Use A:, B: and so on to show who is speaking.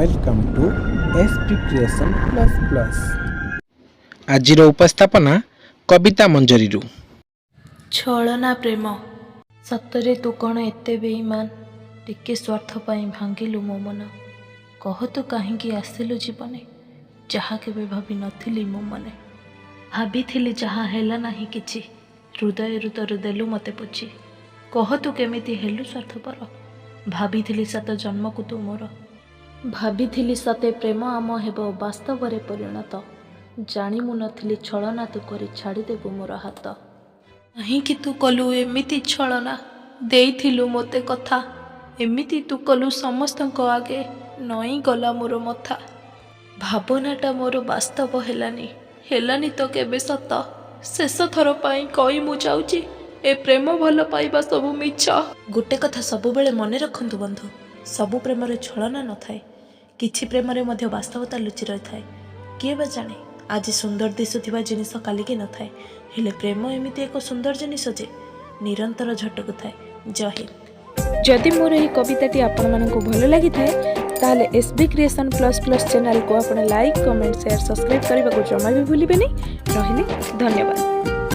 A: Welcome to SP creation plus plus.
B: आजिर उपस्थापना कविता मंजरी।
C: छलना प्रेम सतरे तू कौन एते बेईमान टिके स्वार्थ पाई भांगिलु मो मन कह तू कहीं आसिलु जीवने जहा केबे भाभी नथिली मो मने भाभी जहा हेला नाही किछि हृदय तर देलु मते पुछि कह तू केमिति हेलु स्वार्थपर भाभी सत जन्म को तू मोर भाभी सते प्रेम आम हेबो वास्तव रे परिणत जानी मु नथिली छलना तू करी छाड़ी देबु मोर हाथ कहीं तू कलु एमिति छलना देइथिलु मोते कथा एमिति तू कलु समस्त आगे नई गला मोर मथा भावनाटा मोर वास्तव हेलानी तो केबे सत शेष थर पाई कई मु जाउची ए प्रेम भल पाइबा सबु मिछ गोटे कथा सबु बेले मने रखंतु बंधु सबु प्रेम रे छलना न थाए किछि प्रेम रे मध्य वास्तवता लुचि रही थाए किए बा जाने आज सुंदर दिशुथिबा जिनिस काली की न थाए हेले प्रेम एमिति एक सुंदर जिनिस जे निरंतर झटकु थाए। जय हिंद।
D: जदि मोर ଏହି कविताटी आपण मानकु भल लागि थाए ताले SB creation plus plus channel को आपण लाइक कमेंट शेयर सब्सक्राइब करबा को जमा भी भूलिबेनी। रहिले धन्यवाद।